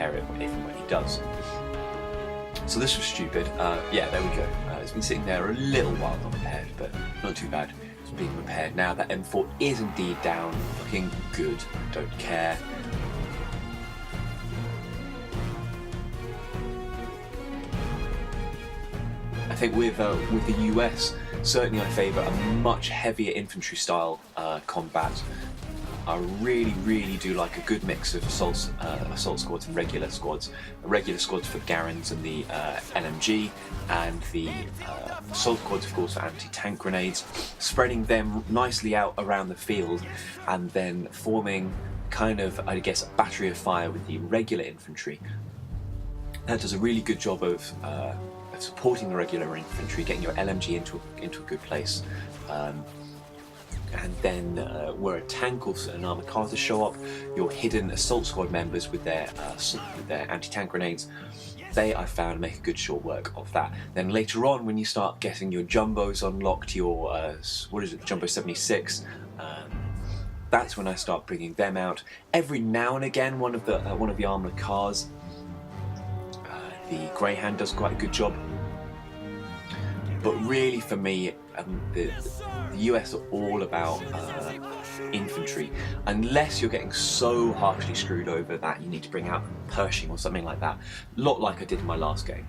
repair it if and when he does. So this was stupid. Yeah, there we go. It's been sitting there a little while not repaired, but not too bad. It's being repaired now. That M4 is indeed down. Looking good. Don't care. I think with the US, certainly I favour a much heavier infantry style combat. I really do like a good mix of assault squads and regular squads. Regular squads for Garrons and the LMG, and the assault squads, of course, for anti-tank grenades. Spreading them nicely out around the field, and then forming kind of, I guess, a battery of fire with the regular infantry. That does a really good job of supporting the regular infantry, getting your LMG into a good place. And then where a tank or an armoured car to show up, your hidden assault squad members with their anti-tank grenades, they, I found, make a good short work of that. Then later on, when you start getting your jumbos unlocked, your what is it, Jumbo 76, that's when I start bringing them out. Every now and again, one of the armoured cars, the Greyhound, does quite a good job. But really, for me, the US are all about infantry, unless you're getting so harshly screwed over that you need to bring out Pershing or something like that. A lot like I did in my last game.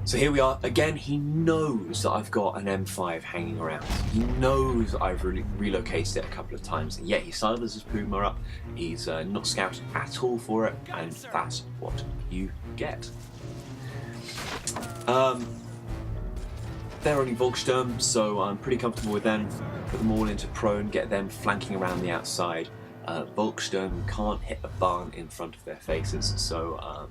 So here we are again. He knows that I've got an M5 hanging around. He knows that I've relocated it a couple of times, and yet he silently his Puma up. He's not scouted at all for it, and that's what you get. They're only Volkssturm, so I'm pretty comfortable with them. Put them all into prone, get them flanking around the outside. Volkssturm can't hit a barn in front of their faces, so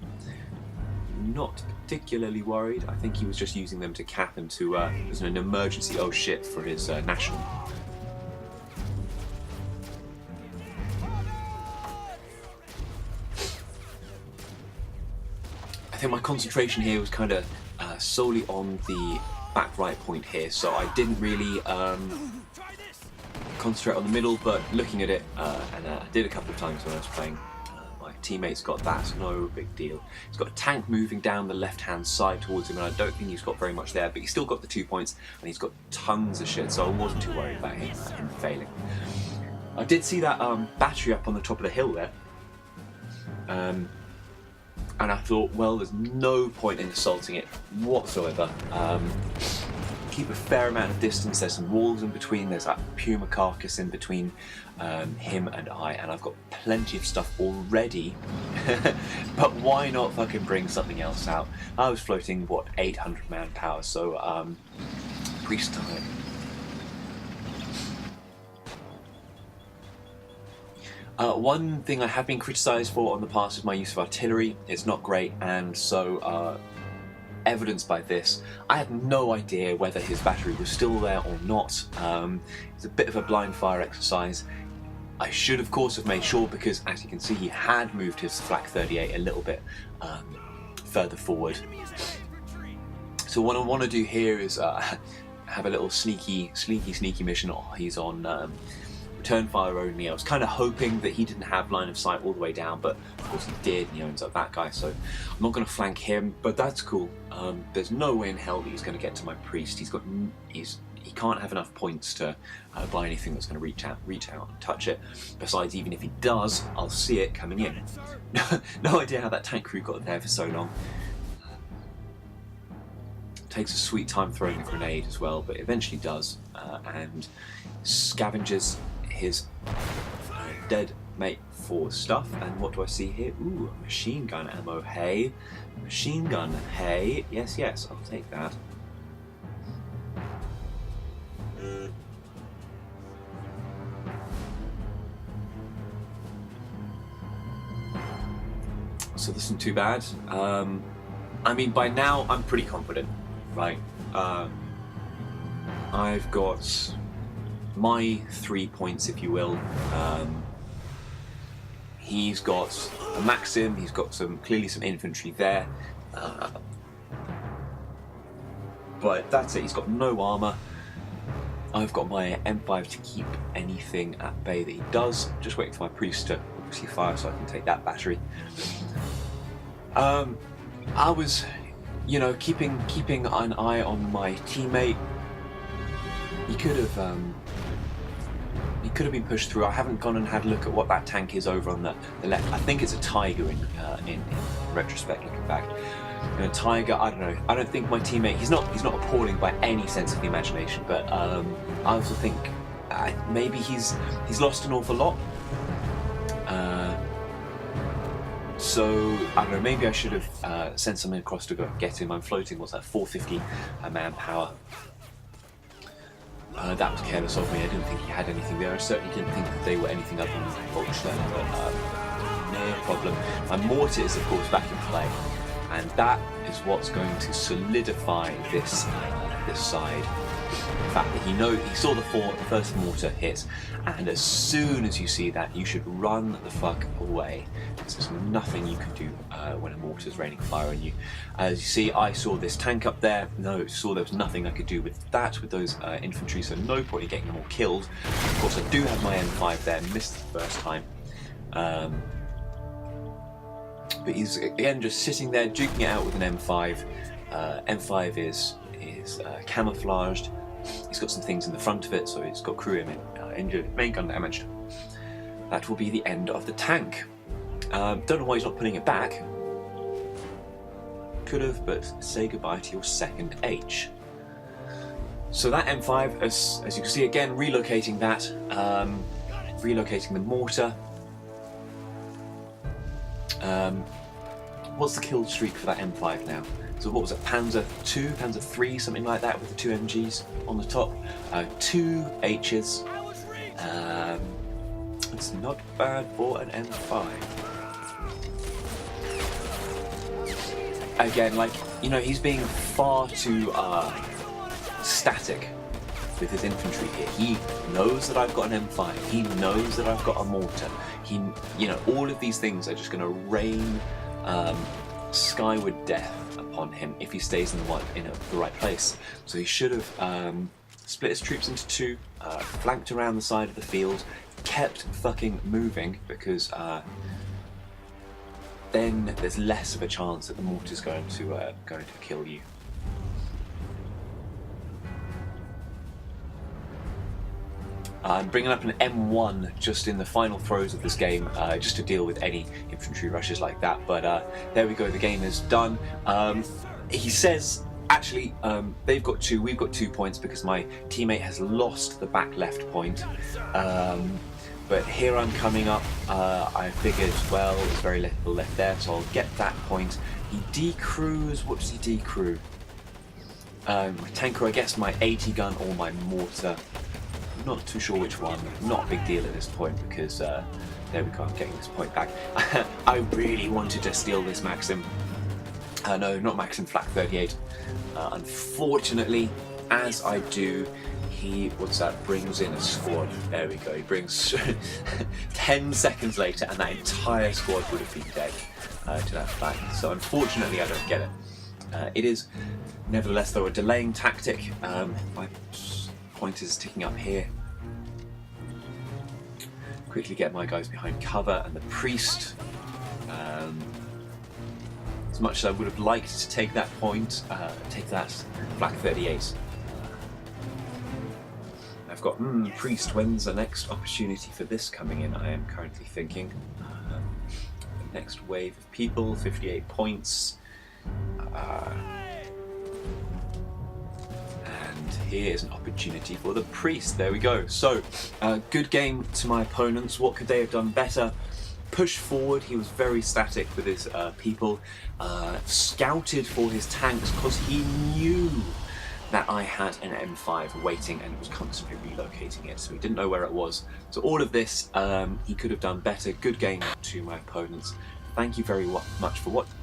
not particularly worried. I think he was just using them to cap him to as an emergency oh shit for his national. I think my concentration here was kind of solely on the back right point here, so I didn't really concentrate on the middle, but looking at it, and I did a couple of times when I was playing, my teammates got that, so no big deal. He's got a tank moving down the left hand side towards him, and I don't think he's got very much there, but he's still got the 2 points, and he's got tons of shit, so I wasn't too worried about him failing. I did see that battery up on the top of the hill there, and I thought, well, there's no point in assaulting it whatsoever. Keep a fair amount of distance. There's some walls in between. There's that Puma carcass in between him and I've got plenty of stuff already. But why not fucking bring something else out? I was floating, what, 800 manpower, so priest time. One thing I have been criticised for on the past is my use of artillery. It's not great, and so evidenced by this, I had no idea whether his battery was still there or not. It's a bit of a blind fire exercise. I should, of course, have made sure, because as you can see, he had moved his Flak 38 a little bit further forward. So what I want to do here is have a little sneaky mission. Oh, he's on return fire only. I was kind of hoping that he didn't have line of sight all the way down, but of course he did, and he owns up that guy, so I'm not going to flank him, but that's cool. There's no way in hell that he's going to get to my priest. He can't have enough points to buy anything that's going to reach out and touch it. Besides, even if he does, I'll see it coming in. No idea how that tank crew got there for so long. Takes a sweet time throwing a grenade as well, but eventually does, and scavenges his dead mate for stuff. And what do I see here? Ooh, machine gun ammo, hey. Machine gun, hey. Yes, I'll take that. So this isn't too bad. I mean, by now I'm pretty confident, right? I've got my 3 points, if you will. He's got a Maxim, he's got clearly some infantry there, but that's it. He's got no armour. I've got my M5 to keep anything at bay that he does. Just waiting for my priest to emergency fire, so I can take that battery. I was, you know, keeping an eye on my teammate. He could have been pushed through. I haven't gone and had a look at what that tank is over on the left. I think it's a Tiger in retrospect, looking back. You know, Tiger, I don't know. I don't think my teammate, he's not appalling by any sense of the imagination, but I also think maybe he's lost an awful lot. So I don't know. Maybe I should have sent someone across to go get him. I'm floating. What's that? 450 manpower. That was careless of me. I didn't think he had anything there. I certainly didn't think that they were anything other than vulture, but no problem. My mortar is of course back in play, and that is what's going to solidify this side. The fact that he saw the first mortar hit, and as soon as you see that, you should run the fuck away. There's nothing you can do when a mortar is raining fire on you. As you see, I saw this tank up there. No, saw there was nothing I could do with that, with those infantry, so no point in getting them all killed. Of course, I do have my M5 there, missed the first time. But he's again just sitting there, duking it out with an M5. M5 is camouflaged. He's got some things in the front of it, so he's got crew injured, main gun damaged. That will be the end of the tank. Don't know why he's not putting it back. Could have, but say goodbye to your second H. So that M5, as you can see again, relocating that, relocating the mortar. What's the kill streak for that M5 now? So what was it, Panzer 2, Panzer 3, something like that, with the 2 MGs on the top. 2 H's. It's not bad for an M5. Again, like, you know, he's being far too static with his infantry here. He knows that I've got an M5. He knows that I've got a mortar. You know, all of these things are just going to rain skyward death upon him if he stays in the right place. So he should have split his troops into two, flanked around the side of the field, kept fucking moving, because then there's less of a chance that the mortar's going to kill you. I'm bringing up an M1 just in the final throes of this game, just to deal with any infantry rushes like that, but there we go, the game is done. He says, actually, they've got 2, we've got 2 points because my teammate has lost the back left point. But here I'm coming up, I figured, well, there's very little left there, so I'll get that point. He decrews, what does he decrew? My tanker, I guess my 80 gun or my mortar. Not too sure which one, not a big deal at this point because there we go, I'm getting this point back. I really wanted to steal this Maxim. No, not Maxim, Flak 38. Unfortunately, as I do, he, brings in a squad. There we go, he brings 10 seconds later and that entire squad would have been dead to that Flak. So unfortunately I don't get it. It is nevertheless though a delaying tactic. My pointers ticking up here. Quickly get my guys behind cover, and the priest, as much as I would have liked to take that point, take that Flak 38. I've got, priest, when's the next opportunity for this coming in? I am currently thinking. The next wave of people, 58 points. Here's an opportunity for the priest. There we go. So, good game to my opponents. What could they have done better? Push forward. He was very static with his people. Scouted for his tanks because he knew that I had an M5 waiting and was constantly relocating it. So he didn't know where it was. So all of this, he could have done better. Good game to my opponents. Thank you very much for watching.